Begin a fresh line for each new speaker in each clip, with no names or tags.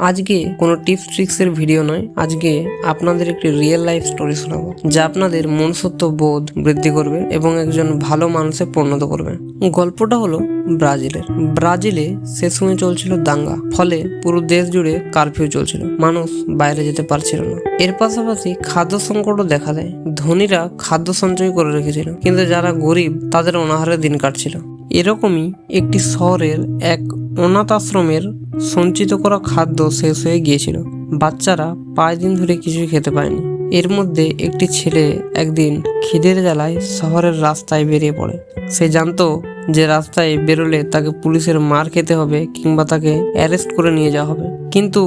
আজকে কোনো tips ট্রিক্সের video নয়, আজকে আপনাদের একটি রিয়েল লাইফ স্টোরি শোনাবো যা আপনাদের মনুষ্যত্ব বোধ বৃদ্ধি করবে এবং একজন ভালো মানুষে পরিণত করবে। গল্পটা হলো ব্রাজিলে সে সময় চলছিল দাঙ্গা, ফলে পুরো দেশ জুড়ে কারফিউ চলছিল, মানুষ বাইরে যেতে পারছিল না। এর পাশাপাশি খাদ্য সংকটও দেখা দেয়। ধনীরা খাদ্য সঞ্চয় করে রেখেছিল, কিন্তু যারা গরিব তাদের অনাহারে দিন কাটছিল। এরকমই একটি শহরের এক অনাথ আশ্রমের সঞ্চিত করা খাদ্য শেষ হয়ে গিয়েছিল। বাচ্চারা 5 দিন ধরে কিছুই খেতে পায়নি। এর মধ্যে একটি ছেলে একদিন খিদের জ্বালায় শহরের রাস্তায় বেরিয়ে পড়ে। সে জানতো যে রাস্তায় বেরোলে তাকে পুলিশের মার খেতে হবে কিংবা তাকে অ্যারেস্ট করে নিয়ে যাওয়া হবে, কিন্তু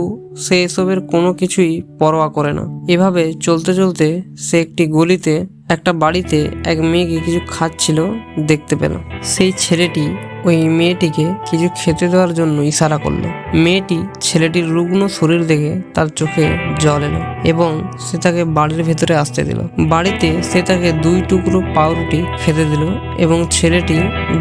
সে এসবের কোনো কিছুই পরোয়া করে না। এভাবে চলতে চলতে সে একটি গলিতে একটা বাড়িতে এক মেয়েকে কিছু খাচ্ছিল দেখতে পেল। সেই ছেলেটি ওই মেয়েটিকে কিছু খেতে দেওয়ার জন্য ইশারা করলো। মেয়েটি ছেলেটির রুগ্ন শরীর দেখে তার চোখে জল এলো এবং সে তাকে বাড়ির ভেতরে আসতে দিল। বাড়িতে সে তাকে 2 টুকরো পাউরুটি খেতে দিল এবং ছেলেটি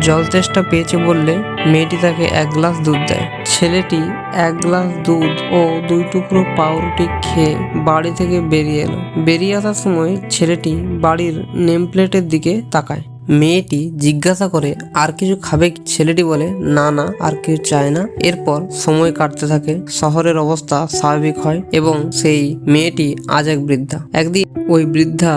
জল তেষ্টা পেয়েছে বললে মেয়েটি তাকে 1 গ্লাস দুধ দেয়। ছেলেটি 1 গ্লাস দুধ ও 2 টুকরো পাউরুটি খেয়ে বাড়ি থেকে বেরিয়ে এলো। বেরিয়ে আসার সময় ছেলেটি বাড়ির নেম প্লেটের দিকে তাকায়। মেয়েটি জিজ্ঞাসা করে আর কিছু খাবে? ছেলেটি বলে না না, আর কিছু চায় না। এরপর সময় কাটতে থাকে, শহরের অবস্থা স্বাভাবিক হয় এবং সেই মেয়েটি আজ এক বৃদ্ধা। একদিন ওই বৃদ্ধা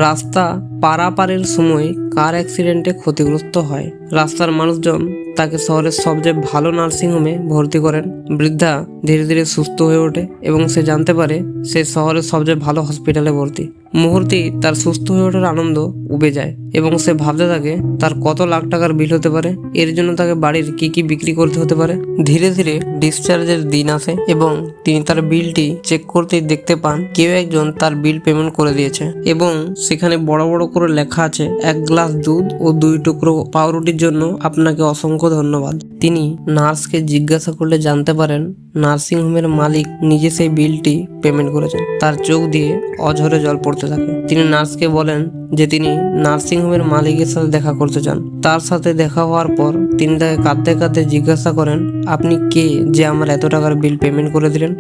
রাস্তা পারাপারের সময় কার অ্যাক্সিডেন্টে ক্ষতিগ্রস্ত হয়। রাস্তার মানুষজন তাকে শহরের সবচেয়ে ভালো নার্সিংহোমে ভর্তি করেন। বৃদ্ধা ধীরে ধীরে সুস্থ হয়ে ওঠে এবং সে জানতে পারে সে শহরের সবচেয়ে ভালো হসপিটালে ভর্তি। মুহূর্তেই তার সুস্থ হয়ে ওঠার আনন্দ উবে যায় এবং সে ভাবতে থাকে তার কত লাখ টাকার বিল হতে পারে, এর জন্য তাকে বাড়ির কি কি বিক্রি করতে হতে পারে। ধীরে ধীরে ডিসচার্জের দিন আসে এবং তিনি তার বিলটি চেক করতেই দেখতে পান কেউ একজন তার বিল পেমেন্ট করে দিয়েছে এবং সেখানে বড় বড় করে লেখা আছে 1 গ্লাস দুধ ও 2 টুকরো পাউরুটির জন্য আপনাকে অসংখ্য ধন্যবাদ। তিনি নার্সকে জিজ্ঞাসা করলে জানতে পারেন নার্সিংহোমের মালিক নিজে সেই বিলটি পেমেন্ট করেছেন। তার চোখ দিয়ে অঝরে জল পড়তে থাকে। তিনি নার্সকে বলেন যে তিনি নার্সিংহোমের মালিকের সাথে দেখা করতে চান। তার সাথে দেখা হওয়ার পর তিনি তাকে কাঁদতে কাঁদতে জিজ্ঞাসা করেন আপনি কে যে আমার এত টাকার বিল পেমেন্ট করে দিলেন?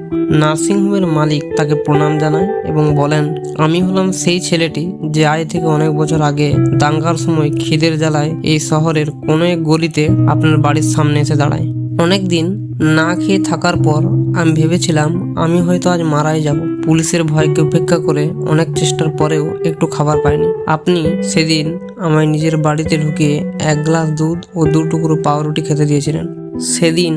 নার্সিংহোমের মালিক তাকে প্রণাম জানায় এবং বলেন আমি হলাম সেই ছেলেটি যে আজ থেকে অনেক বছর আগে দাঙ্গার সময় খিদের জ্বালায় এই শহরের কোনো এক গলিতে আপনার বাড়ির সামনে এসে দাঁড়ায়। অনেকদিন না খেয়ে থাকার পর আমি ভেবেছিলাম আমি হয়তো আজ মারাই যাব। পুলিশের ভয়কে উপেক্ষা করে অনেক চেষ্টার পরেও একটু খাবার পাইনি। আপনি সেদিন আমায় নিজের বাড়িতে ঢুকিয়ে 1 গ্লাস দুধ ও 2 টুকরো পাউরুটি খেতে দিয়েছিলেন। সেদিন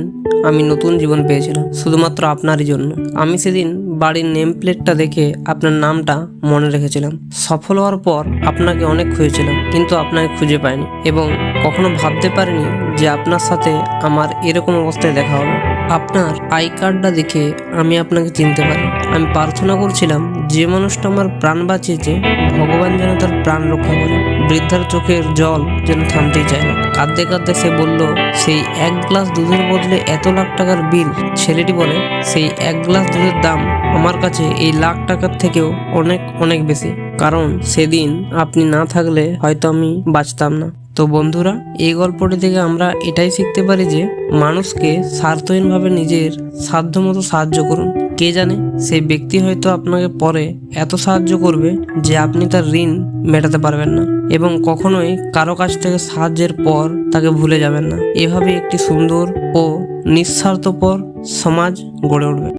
আমি নতুন জীবন পেয়েছিলাম শুধুমাত্র আপনারই জন্য। আমি সেদিন বাড়ির নেম প্লেটটা দেখে আপনার নামটা মনে রেখেছিলাম। সফল হওয়ার পর আপনাকে অনেক খুঁজেছিলাম, কিন্তু আপনাকে খুঁজে পাইনি এবং কখনো ভাবতে পারিনি যে আপনার সাথে আমার এরকম অবস্থায় দেখা হবে। আপনার আই কার্ডটা দেখে আমি আপনাকে চিনতে পারি। আমি প্রার্থনা করছিলাম যে মানুষটা আমার প্রাণ বাঁচিয়েছে ভগবান যেন তার প্রাণ রক্ষা করে। বৃদ্ধার চোখের জল যেন থামতেই চায় না। কাঁদতে কাঁদতে সে বলল সেই 1 গ্লাস দুধের বদলে এত লাখ টাকার বিল। ছেলেটি বলে সেই 1 গ্লাস দুধের দাম আমার কাছে এই লাখ টাকার থেকেও অনেক অনেক বেশি, কারণ সেদিন আপনি না থাকলে হয়তো আমি বাঁচতাম না। তো বন্ধুরা, এই গল্পটি থেকে আমরা এটাই শিখতে পারি যে মানুষকে স্বার্থহীনভাবে নিজের সাধ্যমতো সাহায্য করুন। কে জানে সেই ব্যক্তি হয়তো আপনাকে পরে এত সাহায্য করবে যে আপনি তার ঋণ মেটাতে পারবেন না এবং কখনোই কারো কাছ থেকে সাহায্যের পর তাকে ভুলে যাবেন না। এভাবে একটি সুন্দর ও নিঃস্বার্থপর সমাজ গড়ে উঠবে।